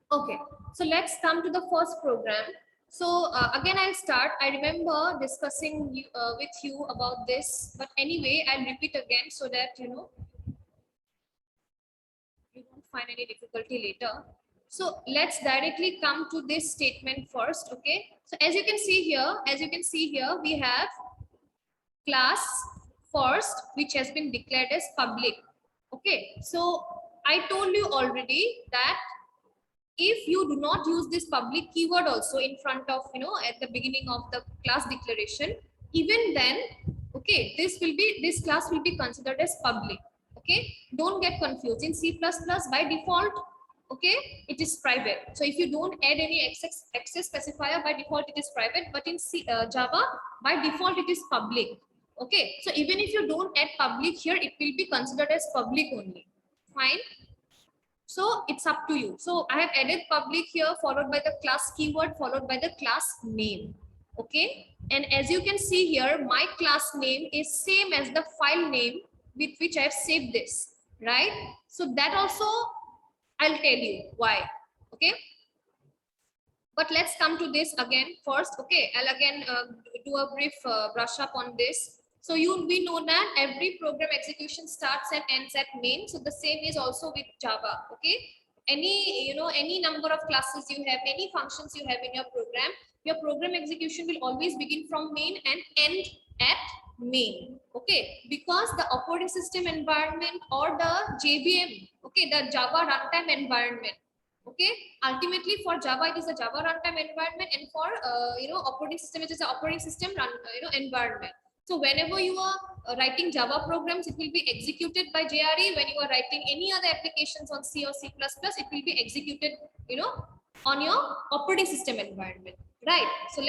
Okay, so let's come to the first program. So again, I'll start. I remember discussing with you about this, but anyway, I'll repeat again so that you don't find any difficulty later. So let's directly come to this statement first. Okay. So as you can see here, we have class first, which has been declared as public. Okay. So I told you already that if you do not use this public keyword also in front of at the beginning of the class declaration, even then, okay, this class will be considered as public. Okay, don't get confused. In C++ by default, okay, it is private. So if you don't add any access specifier, by default it is private, but in Java by default it is public. Okay, so even if you don't add public here, it will be considered as public only. Fine. So it's up to you. So I have added public here, followed by the class keyword, followed by the class name. Okay. And as you can see here, my class name is same as the file name with which I have saved this, right? So that also I'll tell you why. Okay. But let's come to this again first. Okay. I'll again do a brief brush up on this. So we know that every program execution starts and ends at main. So the same is also with Java. Okay. Any number of classes you have, any functions you have in your program execution will always begin from main and end at main. Okay. Because the operating system environment or the JVM, okay, the Java runtime environment. Okay, ultimately for Java it is a Java runtime environment, and for operating system it is an operating system environment. So whenever you are writing Java programs, it will be executed by JRE. When you are writing any other applications on C or C++, it will be executed on your operating system environment, right? So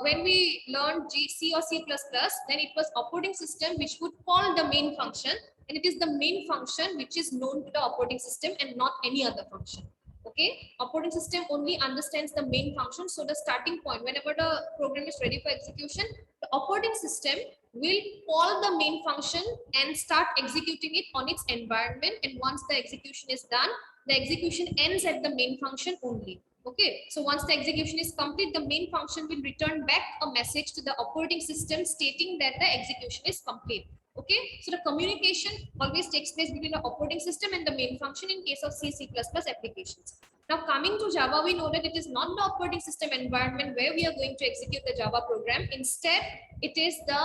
when we learned C or C++, then it was operating system which would call the main function, and it is the main function which is known to the operating system and not any other function. Okay, operating system only understands the main function. So the starting point, whenever the program is ready for execution, the operating system will call the main function and start executing it on its environment. And once the execution is done, the execution ends at the main function only. Okay, so once the execution is complete, the main function will return back a message to the operating system stating that the execution is complete. Okay, so the communication always takes place between the operating system and the main function in case of C++ applications. Now coming to Java, we know that it is not the operating system environment where we are going to execute the Java program. Instead, it is the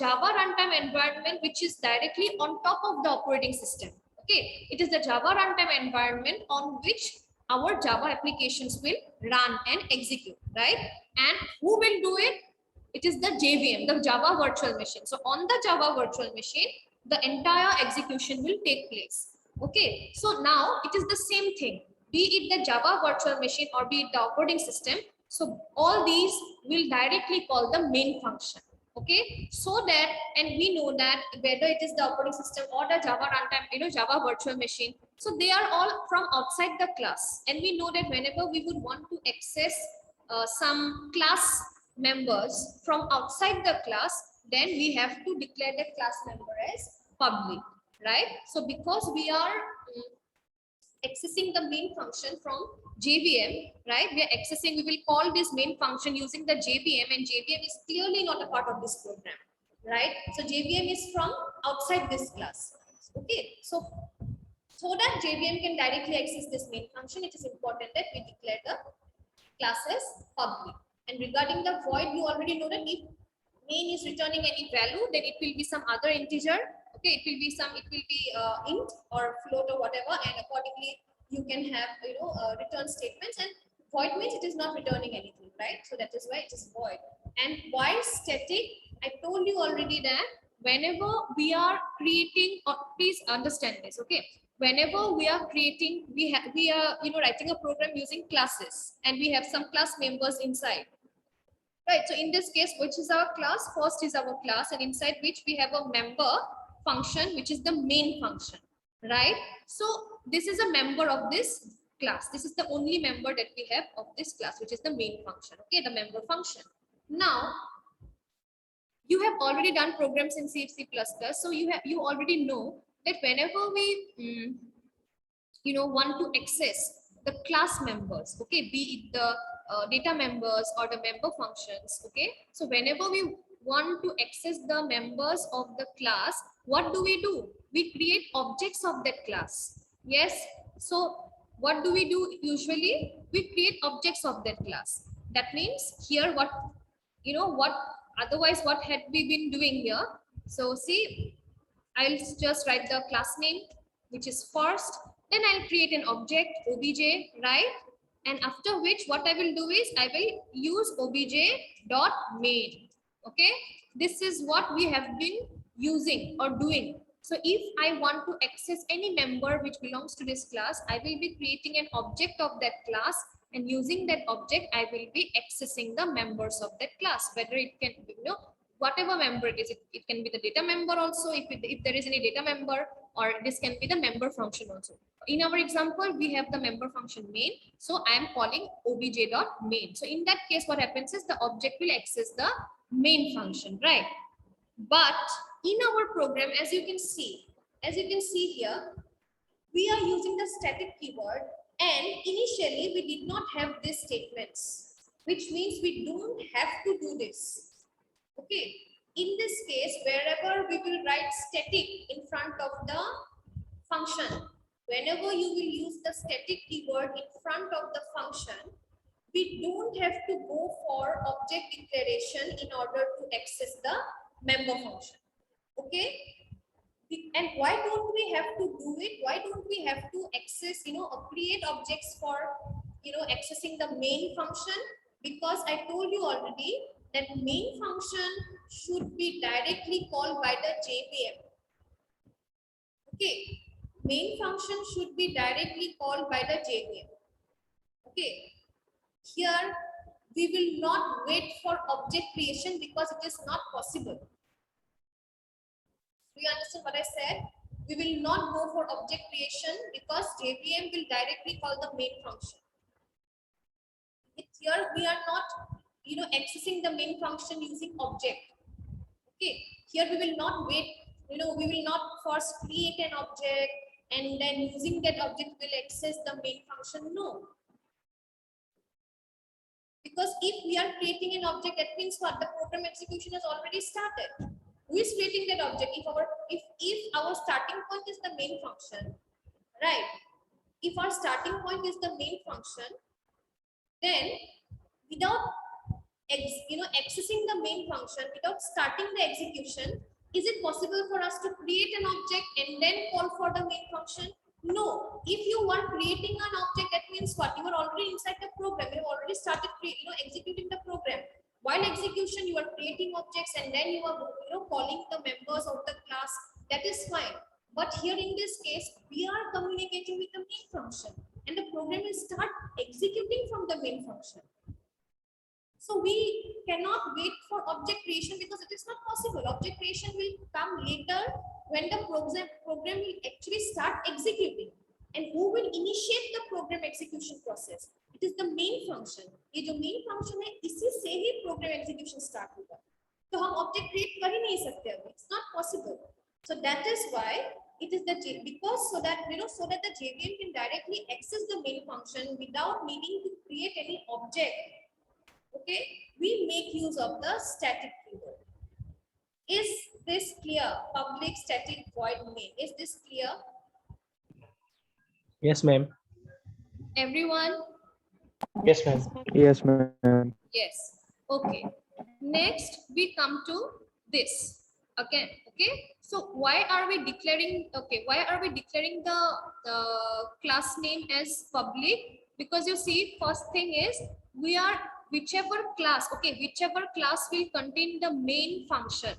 Java runtime environment which is directly on top of the operating system. Okay, it is the Java runtime environment on which our Java applications will run and execute, right? And who will do it? It is the JVM, the Java virtual machine. So on the Java virtual machine, the entire execution will take place. Okay, so now it is the same thing, be it the Java virtual machine or be it the operating system. So all these will directly call the main function. Okay, so that, and we know that whether it is the operating system or the Java runtime, Java virtual machine, so they are all from outside the class. And we know that whenever we would want to access some class members from outside the class, then we have to declare the class member as public, right? So because we are accessing the main function from JVM, right? We are accessing, we will call this main function using the JVM, and JVM is clearly not a part of this program, right? So JVM is from outside this class. Okay, so that JVM can directly access this main function, it is important that we declare the class as public. And regarding the void, you already know that if main is returning any value, then it will be some other integer. Okay, it will be int or float or whatever, and accordingly you can have return statements. And void means it is not returning anything, right? So that is why it is void. And while static, I told you already that whenever we are creating, or please understand this, okay, whenever we are creating, we are writing a program using classes, and we have some class members inside, right? So in this case, which is our class? First is our class, and inside which we have a member function, which is the main function, right? So this is a member of this class. This is the only member that we have of this class, which is the main function. Okay, the member function. Now you have already done programs in C++, so you already know that whenever we want to access the class members, okay, be it the data members or the member functions, okay. So whenever we want to access the members of the class, what do? We create objects of that class. Yes. So what do? Usually we create objects of that class. That means here what, what, otherwise what had we been doing here? So see, I'll just write the class name, which is first. Then I'll create an object, obj, right? And after which, what I will do is I will use obj dot main. Okay, this is what we have been using or doing. So if I want to access any member which belongs to this class, I will be creating an object of that class, and using that object, I will be accessing the members of that class, whether it can, whatever member it is. It can be the data member also, if there is any data member, or this can be the member function also. In our example, we have the member function main. So I am calling obj.main. So in that case, what happens is the object will access the main function, right? But in our program, as you can see here, we are using the static keyword, and initially we did not have these statements, which means we don't have to do this. Okay, in this case, wherever we will write static in front of the function, whenever you will use the static keyword in front of the function, we don't have to go for object declaration in order to access the member function. Okay, and why don't we have to do it? Why don't we have to access, create objects for, accessing the main function? Because I told you already that main function should be directly called by the JVM. Okay, main function should be directly called by the JVM. Okay, here we will not wait for object creation because it is not possible. Do you understand what I said? We will not go for object creation because JVM will directly call the main function. Here we are not, accessing the main function using object. Okay, here we will not wait, we will not first create an object and then using that object will access the main function. No. Because if we are creating an object, that means what? The program execution has already started. Who is creating that object? If our starting point is the main function, right? If our starting point is the main function, then without accessing the main function, without starting the execution, is it possible for us to create an object and then call for the main function? No. If you are creating an object, that means what? You are already inside the program. You have already started executing the program. While execution, you are creating objects and then you are calling the members of the class. That is fine. But here in this case, we are communicating with the main function, and the program will start executing from the main function. So we cannot wait for object creation because it is not possible. Object creation will come later when the program will actually start executing. And who will initiate the program execution process? It is the main function. ये जो main function है, इसी से ही program execution start होगा. तो हम object create कर ही नहीं सकते अभी. It's not possible. So that is why it is the because so that the JVM can directly access the main function without needing to create any object. Okay, we make use of the static keyword. Is this clear? Public static void main. Is this clear? Yes, ma'am. Everyone? Yes, ma'am. Yes, ma'am. Yes. Okay. Next, we come to this again. Okay. So why are we declaring? Okay. Why are we declaring the class name as public? Because you see, first thing is we are whichever class. Okay. Whichever class will contain the main function.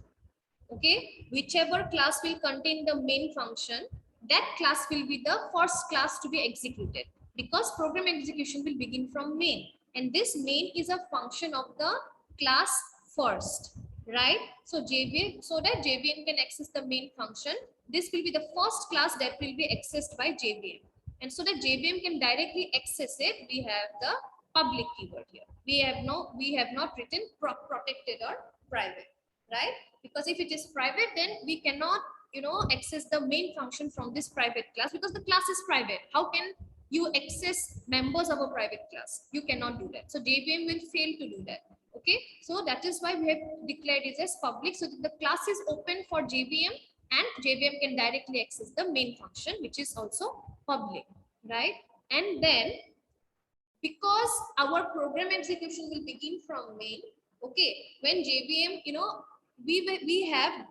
Okay. Whichever class will contain the main function, that class will be the first class to be executed, because program execution will begin from main, and this main is a function of the class first, right? So JVM, so that JVM can access the main function, this will be the first class that will be accessed by JVM, and so that JVM can directly access it, we have the public keyword here. We have not written protected or private, right? Because if it is private, then we cannot access the main function from this private class, because the class is private. How can you access members of a private class. You cannot do that. So JVM will fail to do that. Okay, so that is why we have declared it as public, so that the class is open for JVM and JVM can directly access the main function, which is also public, right? And then because our program execution will begin from main, okay, when JVM, we have,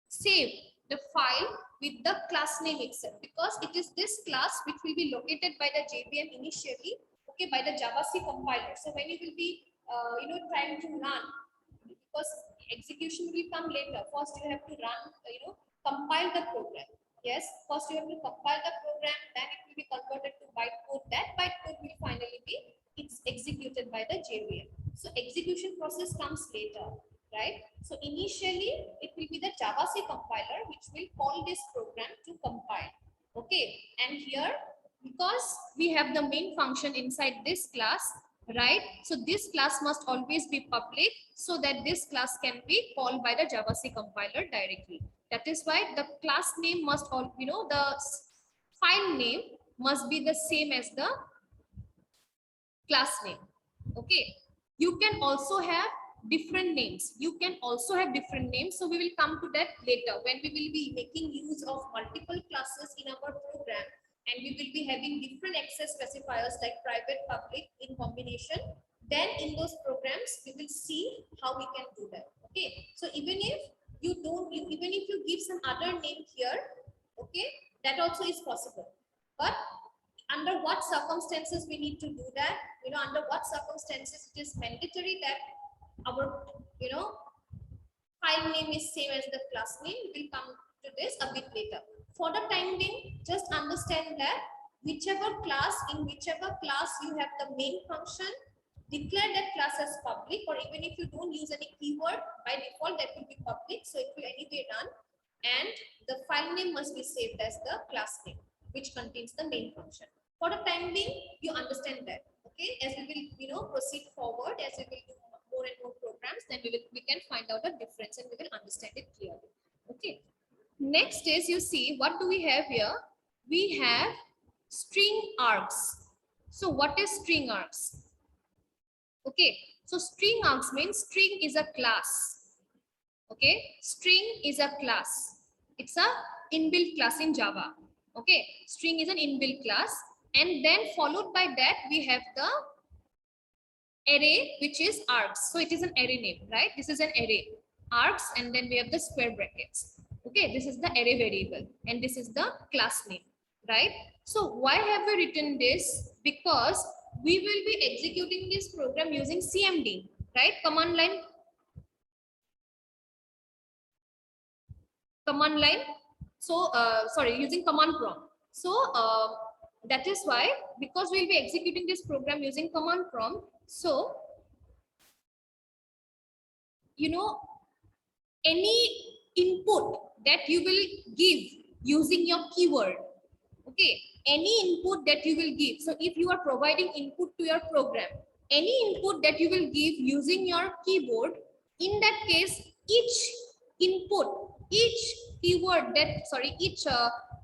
save the file with the class name itself, because it is this class which will be located by the JVM initially, okay, by the Java C compiler. So when you will be, trying to run, because execution will come later. First, you have to run, compile the program. Yes, first you have to compile the program, then it will be converted to bytecode. That bytecode will finally be executed by the JVM. So execution process comes later, right? So initially it will be the Java C compiler which will call this program to compile. Okay, and here because we have the main function inside this class, right? So this class must always be public so that this class can be called by the Java C compiler directly. That is why the class name must all, the file name must be the same as the class name. Okay, you can also have different names. You can also have different names. So we will come to that later when we will be making use of multiple classes in our program, and we will be having different access specifiers like private, public in combination. Then in those programs, we will see how we can do that. Okay, so even if you don't, even if you give some other name here, okay, that also is possible. But under what circumstances we need to do that, under what circumstances it is mandatory that our, file name is same as the class name. We will come to this a bit later. For the time being, just understand that whichever class you have the main function, declare that class as public, or even if you don't use any keyword, by default that will be public, so it will anyway run, and the file name must be saved as the class name which contains the main function. For the time being, you understand that. Okay, as we will, proceed forward, as we will do more and more programs, then we can find out the difference and we will understand it clearly. Okay, next is, you see, what do we have here? We have string args. So what is string args? Okay, so string args means string is a class. Okay, string is a class. It's a inbuilt class in Java. Okay, string is an inbuilt class, and then followed by that we have the array, which is args. So it is an array name, right? This is an array, args, and then we have the square brackets. Okay, this is the array variable, and this is the class name, right? So why have we written this? Because we will be executing this program using CMD, right? Command line. So sorry, using command prompt. So that is why, because we'll be executing this program using command prompt, so any input that you will give using your keyword, okay, any input that you will give. So if you are providing input to your program, any input that you will give using your keyboard, in that case, each input, each keyword that, sorry, each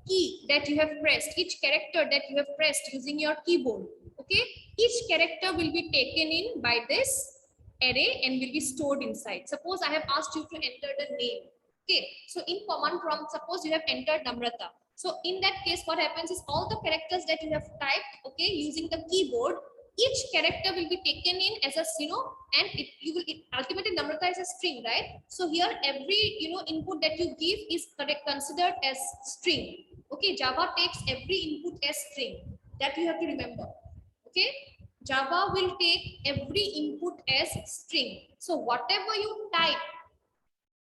key that you have pressed, each character that you have pressed using your keyboard, okay, each character will be taken in by this array and will be stored inside. Suppose I have asked you to enter the name. Okay, so in command prompt, suppose you have entered Namrata. So in that case, what happens is all the characters that you have typed, okay, using the keyboard, each character will be taken in as a, and ultimately Namrata is a string, right? So here every, input that you give is considered as string. Okay, Java takes every input as string. That you have to remember. Okay, Java will take every input as string. So whatever you type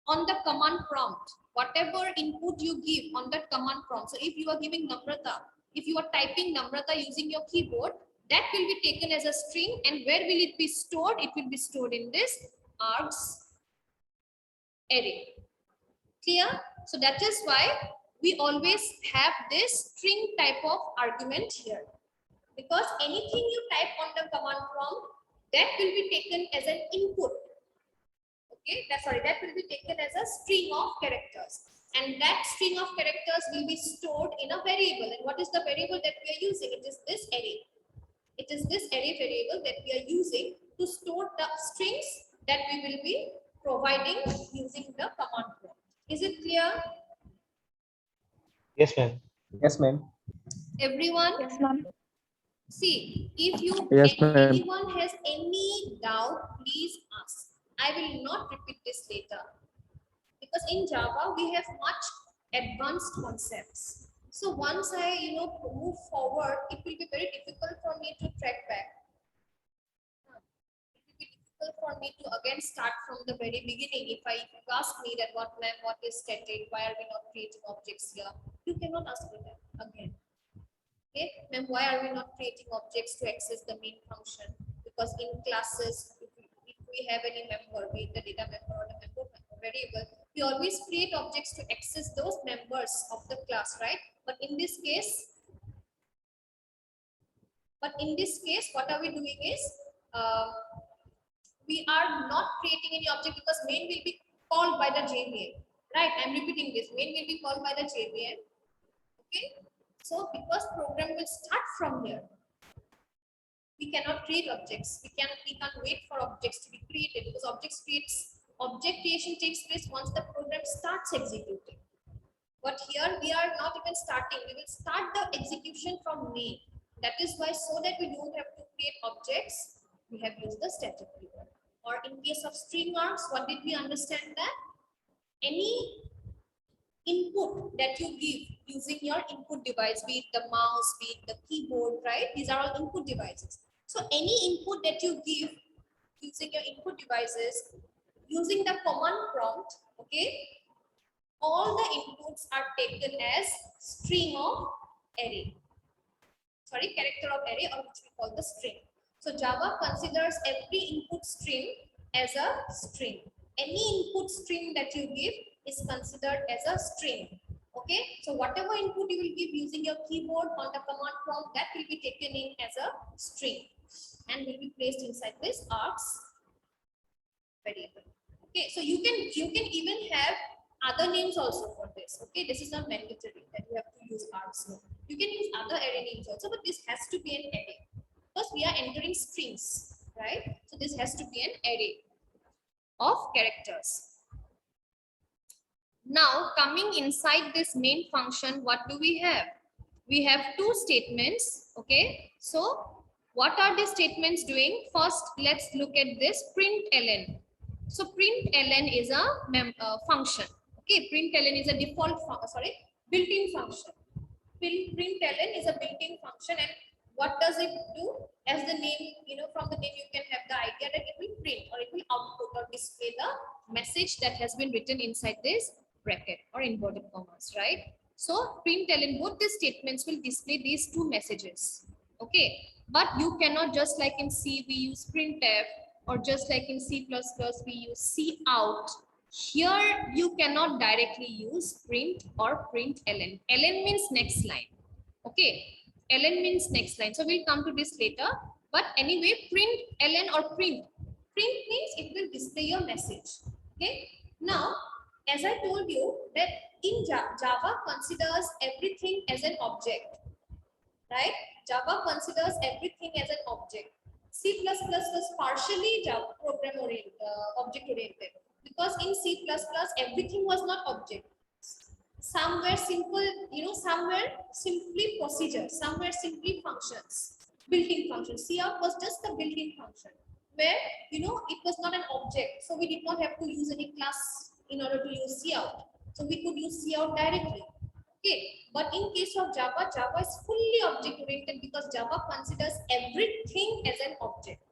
on the command prompt, whatever input you give on that command prompt. So if you are giving Namrata, if you are typing Namrata using your keyboard, that will be taken as a string. And where will it be stored? It will be stored in this args array. Clear? So that is why we always have this string type of argument here. Because anything you type on the command prompt, that will be taken as an input. Okay, that will be taken as a string of characters. and that string of characters will be stored in a variable. And what is the variable that we are using? It is this array. It is this array variable that we are using to store the strings that we will be providing using the command prompt. Is it clear? Yes, ma'am. Yes, ma'am. Everyone? Yes, ma'am. See, if you Yes, ma'am. anyone has any doubt, please ask. I will not repeat this later because in Java we have much advanced concepts. So once I move forward, it will be very difficult for me to track back. It will be difficult for me to again start from the very beginning. If you ask me that what is static, why are we not creating objects here? You cannot ask me that again. Okay, ma'am, why are we not creating objects to access the main function? Because in classes, if we have any member, be it the data member or the member variable, we always create objects to access those members of the class, right? But in this case, what are we doing is, we are not creating any object because main will be called by the JVM, right? I'm repeating this, main will be called by the JVM, okay? So because program will start from here, we cannot create objects. We can't wait for objects to be created because object creation takes place once the program starts executing. But here we are not even starting. We will start the execution from main. That is why, so that we don't have to create objects, we have used the static keyword. Or in case of string args, what did we understand that? Any input that you give using your input device, be it the mouse, be it the keyboard, right? These are all input devices. So any input that you give using your input devices, using the command prompt, okay, all the inputs are taken as string of array. Sorry, character of array, or which we call the string. So Java considers every input string as a string. Any input string that you give is considered as a string. Okay, so whatever input you will give using your keyboard on the command prompt, that will be taken in as a string and will be placed inside this args variable. Okay, so you can even have other names also for this. Okay, this is not mandatory that you have to use args. No. You can use other array names also, but this has to be an array because we are entering strings, right? So this has to be an array of characters. Now coming inside this main function, what do we have? We have two statements. Okay, so what are these statements doing? First, let's look at this println. So println is a function. Okay, println is a default built-in function. Println is a built-in function, and what does it do? As the name, from the name you can have the idea that it will print or it will output or display the message that has been written inside this bracket or inverted commas, right? So println, both these statements will display these two messages. Okay, but you cannot, just like in C we use printf, or just like in C++ we use cout. Here you cannot directly use print or println. Ln means next line. Okay, ln means next line. So we'll come to this later. But anyway, println or print means it will display your message. Okay. Now, as I told you that in Java considers everything as an object, right? Java considers everything as an object. C++ was partially Java program oriented, object oriented, because in C++ everything was not object. Some were simple, some were simply procedures, some were simply functions, built-in functions. Cout was just a built-in function where it was not an object, so we did not have to use any class in order to use cout. So we could use cout directly. Okay, but in case of Java, Java is fully object oriented because Java considers everything as an object.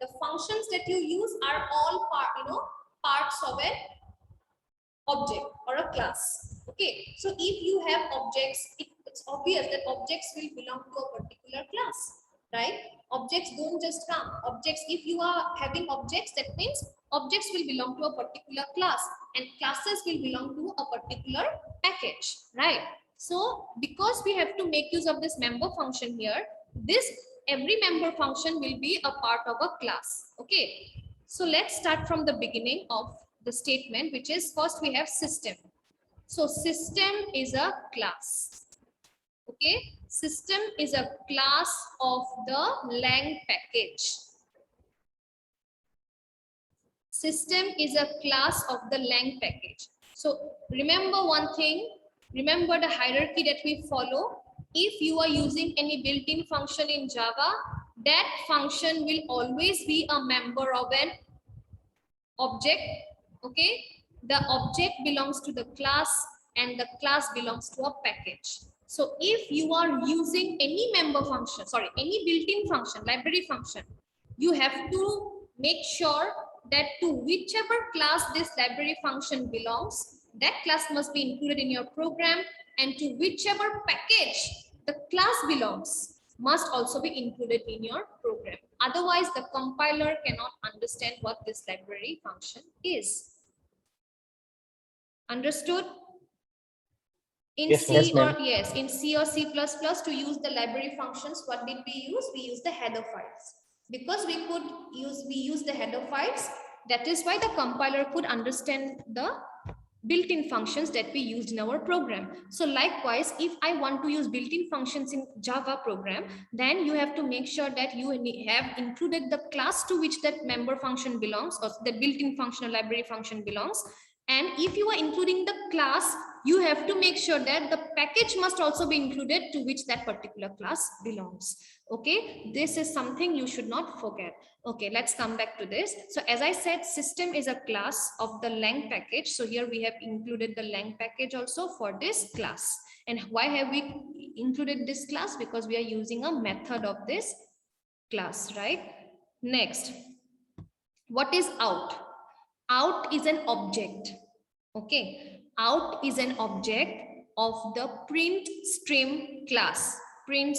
The functions that you use are all parts of an object or a class. Okay, so if you have objects, it's obvious that objects will belong to a particular class, right? Objects don't just come. Objects, if you are having objects, that means objects will belong to a particular class and classes will belong to a particular package, right? So because we have to make use of this member function here, every member function will be a part of a class. Okay, so let's start from the beginning of the statement, which is, first we have system. So system is a class. Okay, system is a class of the lang package. System is a class of the lang package. So remember one thing, remember the hierarchy that we follow. If you are using any built-in function in Java, that function will always be a member of an object. Okay, the object belongs to the class and the class belongs to a package. So if you are using any member function, sorry, any built-in function, library function, you have to make sure that to whichever class this library function belongs, that class must be included in your program, and to whichever package the class belongs must also be included in your program. Otherwise, the compiler cannot understand what this library function is. Understood? In Yes, C ma'am. or yes, in C or C++, to use the library functions, what did we use? We use the header files. Because we use the header files, that is why the compiler could understand the built-in functions that we used in our program. So likewise, if I want to use built-in functions in Java program, then you have to make sure that you have included the class to which that member function belongs, or the built-in function or library function belongs. And if you are including the class, you have to make sure that the package must also be included to which that particular class belongs. Okay, this is something you should not forget. Okay, let's come back to this. So as I said, system is a class of the lang package. So here we have included the lang package also for this class. And why have we included this class? Because we are using a method of this class, right? Next, what is out? Out is an object. Okay, out is an object of the print stream class. Print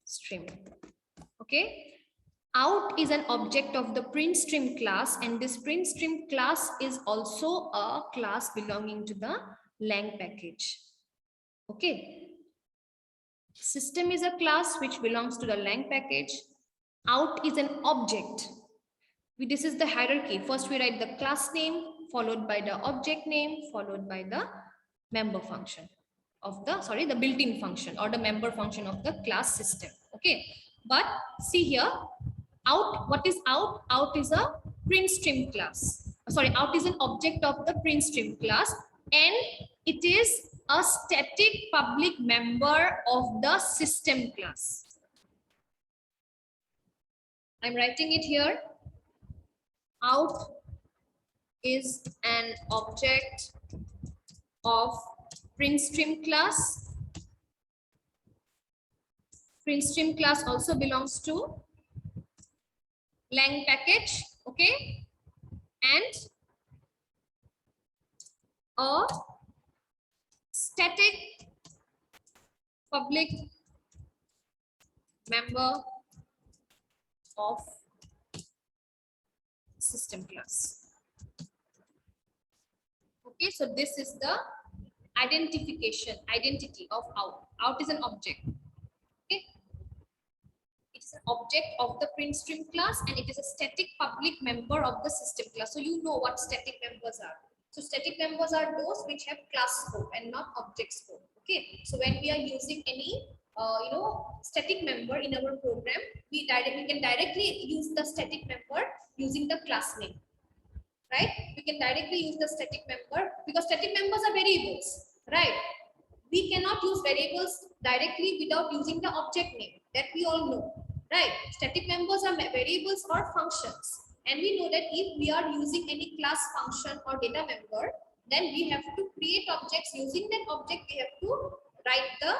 stream. Okay, out is an object of the print stream class, and this print stream class is also a class belonging to the lang package. Okay, system is a class which belongs to the lang package. Out is an object. This is the hierarchy. First we write the class name, followed by the object name, followed by the member function of the, sorry, the built-in function or the member function of the class system. Okay, but see here, out, what is out? Out is a print stream class. Sorry, out is an object of the print stream class, and it is a static public member of the system class. I'm writing it here. Out is an object of print stream class. Print stream class also belongs to lang package, okay, and a static public member of system class. Okay, so this is the identity of out. Out is an object. Okay, it is an object of the print stream class, and it is a static public member of the system class. So you know what static members are. So static members are those which have class scope and not object scope. Okay, so when we are using any static member in our program, we can directly use the static member using the class name, right? We can directly use the static member because static members are variables, right? We cannot use variables directly without using the object name, that we all know, right? Static members are variables or functions, and we know that if we are using any class function or data member, then we have to create objects. Using that object, we have to write the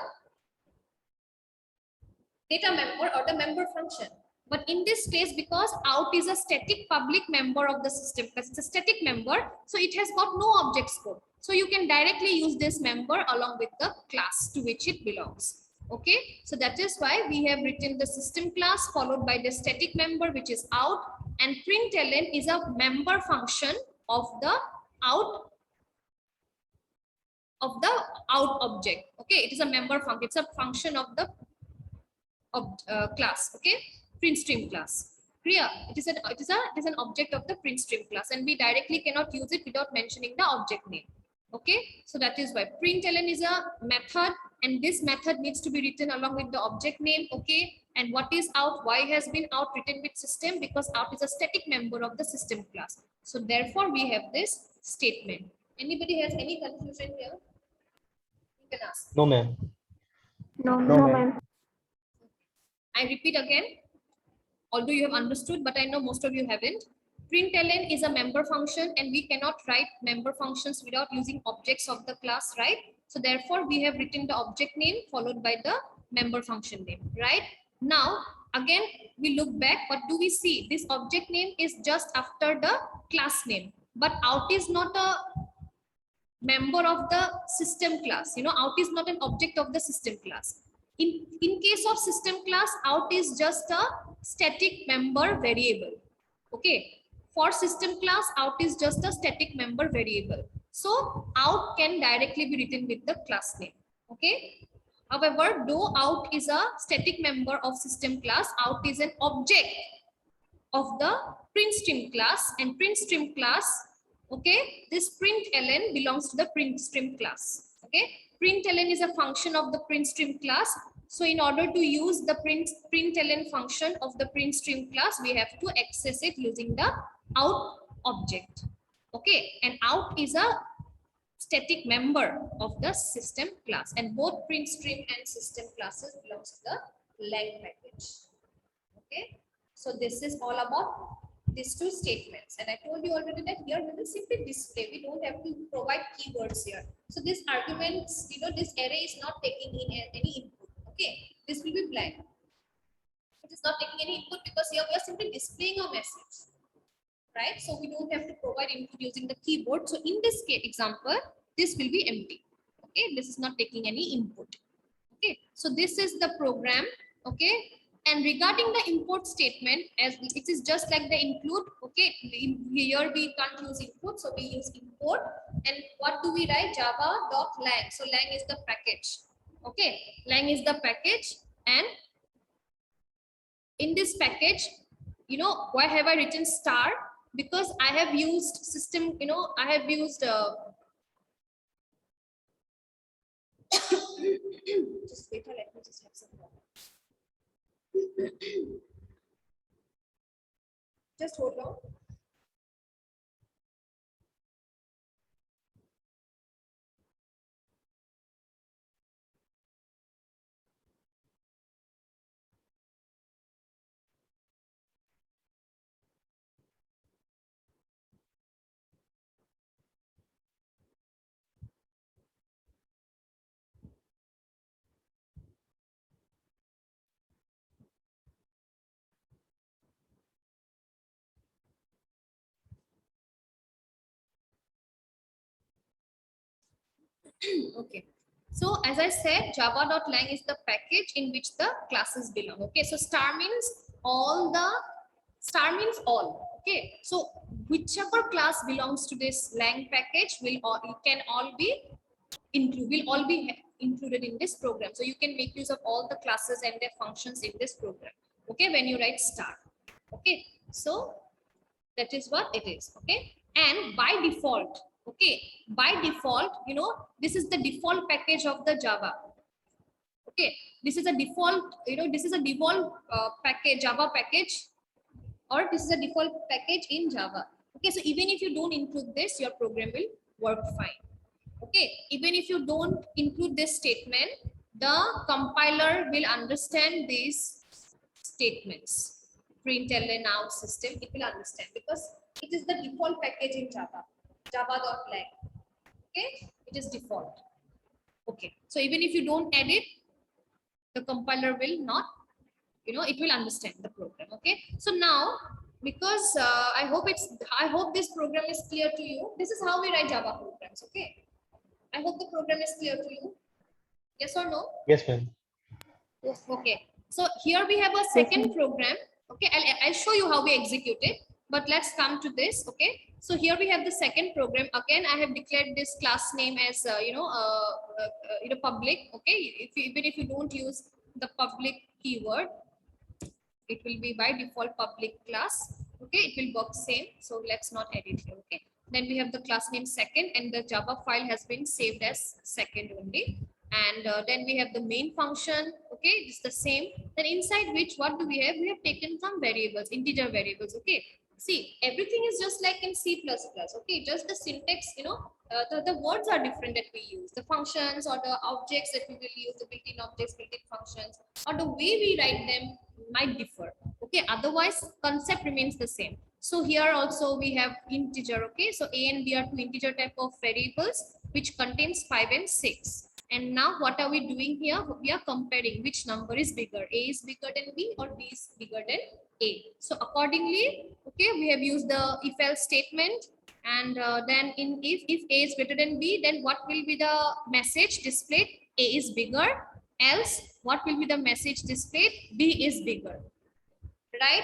data member or the member function. But in this case, because out is a static public member of the system, because it's a static member, so it has got no object scope. So you can directly use this member along with the class to which it belongs. Okay, so that is why we have written the system class followed by the static member, which is out, and println is a member function of the out object. Okay, it is a member function. It's a function of the class. Okay, print stream class. Clear? It is an object of the print stream class, and we directly cannot use it without mentioning the object name. Okay, so that is why println is a method, and this method needs to be written along with the object name. Okay, and what is out? Why has been out written with system? Because out is a static member of the system class. So therefore, we have this statement. Anybody has any confusion here? You can ask. No, ma'am. No, No, ma'am. ma'am. I repeat again, although you have understood, but I know most of you haven't. Println is a member function, and we cannot write member functions without using objects of the class, right? So therefore, we have written the object name followed by the member function name, right? Now, again, we look back. What do we see? This object name is just after the class name, but out is not a member of the system class. You know, out is not an object of the system class. In case of system class, out is just a static member variable. Okay. For system class, out is just a static member variable. So out can directly be written with the class name. Okay. However, though out is a static member of system class, out is an object of the print stream class, and print stream class, okay, this println belongs to the print stream class. Okay, println is a function of the print stream class. So in order to use the println function of the print stream class, we have to access it using the out object. Okay, and out is a static member of the system class, and both print stream and system classes belongs to the lang package. Okay, so this is all about these two statements, and I told you already that here we will simply display. We don't have to provide keywords here. So this arguments, you know, this array is not taking in any input. Okay, this will be blank. It is not taking any input because here we are simply displaying a message, right? So we don't have to provide input using the keyboard. So in this case example, this will be empty. Okay, this is not taking any input. Okay, so this is the program. Okay, and regarding the import statement, as it is just like the include. Okay, here we can't use input, so we use import. And what do we write? Java.lang. So lang is the package. Okay, lang is the package, and in this package, you know, why have I written star? Because I have used system, you know, I have used just wait, let me just have some water. Just hold on. Okay, so as I said, java.lang is the package in which the classes belong. Okay, so star means all. Okay, so whichever class belongs to this lang package will all be included in this program. So you can make use of all the classes and their functions in this program. Okay, when you write star. Okay, so that is what it is. Okay, and by default, okay, by default, you know, this is the default package of the Java. Okay, this is a default, you know, this is a default package, Java package, or this is a default package in Java. Okay, so even if you don't include this, your program will work fine. Okay, even if you don't include this statement, the compiler will understand these statements. Println out system, it will understand because it is the default package in Java, java.lang. Okay, it is default. Okay, so even if you don't add it, the compiler will not, you know, it will understand the program. Okay, so now because I hope this program is clear to you. This is how we write Java programs. Okay, I hope the program is clear to you. Yes or no? Yes, ma'am. Yes. Okay, so here we have a second program. Okay, I'll show you how we execute it, but let's come to this. Okay, so here we have the second program. Again, I have declared this class name as public. Okay, even if you don't use the public keyword, It will be by default public class. Okay, it will work same. So let's not edit here. Okay. Then we have the class name second, and the Java file has been saved as second only. And then we have the main function. Okay, it's the same. Then inside which, what do we have? We have taken some variables, integer variables. Okay. See, everything is just like in C++. Okay, just the syntax, the words are different that we use. The functions or the objects that we will use, the built-in objects, built-in functions, or the way we write them might differ. Okay, otherwise concept remains the same. So here also we have integer. Okay, so A and B are two integer type of variables which contains 5 and 6. And now what are we doing here? We are comparing which number is bigger. A is bigger than B or B is bigger than A. So accordingly, okay, we have used the if else statement. And then in if A is greater than B, then what will be the message displayed? A is bigger. Else, what will be the message displayed? B is bigger. Right?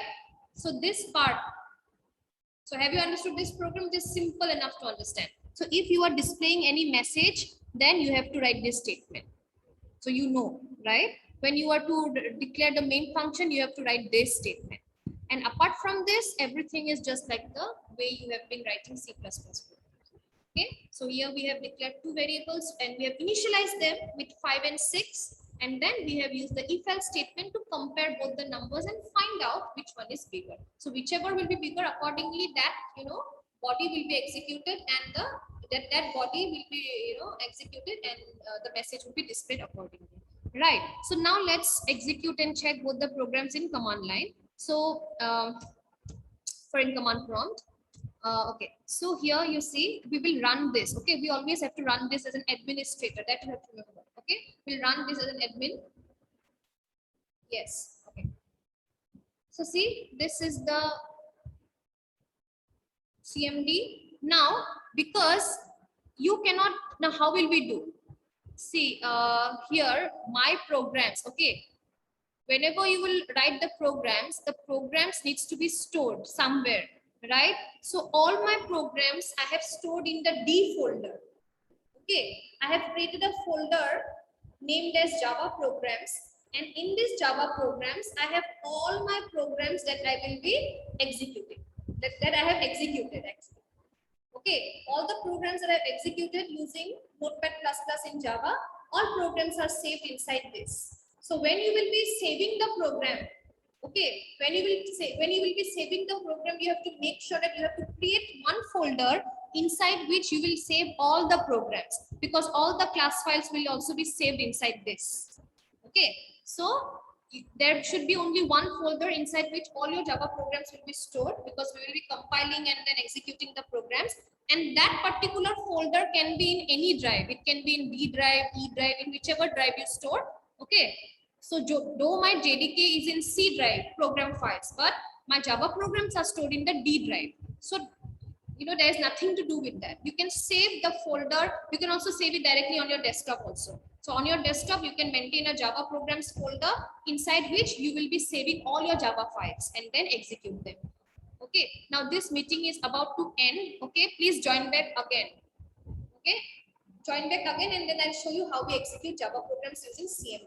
So this part. So have you understood this program? Just simple enough to understand. So if you are displaying any message, then you have to write this statement. So you know, right? When you are to declare the main function, you have to write this statement. And apart from this, everything is just like the way you have been writing C++. Okay, so here we have declared two variables and we have initialized them with 5 and 6. And then we have used the if else statement to compare both the numbers and find out which one is bigger. So whichever will be bigger, accordingly that body will be executed, and that body will be executed, and the message will be displayed accordingly. Right. So now let's execute and check both the programs in command line. So for in command prompt. Okay, so here you see we will run this. Okay, we always have to run this as an administrator. That you have to remember. Okay, we'll run this as an admin. Yes. Okay. So see, this is the CMD. Now, because you cannot, now how will we do? See, here my programs. Okay, whenever you will write the programs needs to be stored somewhere. Right? So all my programs I have stored in the D folder. Okay, I have created a folder named as Java programs, and in this Java programs I have all my programs that I will be executing, that I have executed actually. Okay, all the programs that I have executed using Notepad++ in Java, all programs are saved inside this. So when you will be saving the program, okay, when you will be saving the program, you have to make sure that you have to create one folder inside which you will save all the programs, because all the class files will also be saved inside this. Okay, so there should be only one folder inside which all your Java programs will be stored, because we will be compiling and then executing the programs. And that particular folder can be in any drive. It can be in D drive, E drive, in whichever drive you store. Okay. So though my JDK is in C drive program files, but my Java programs are stored in the D drive. So there is nothing to do with that. You can save the folder. You can also save it directly on your desktop also. So on your desktop, you can maintain a Java programs folder inside which you will be saving all your Java files and then execute them. Okay. Now this meeting is about to end. Okay. Please join back again. Okay. Join back again, and then I'll show you how we execute Java programs using CMD.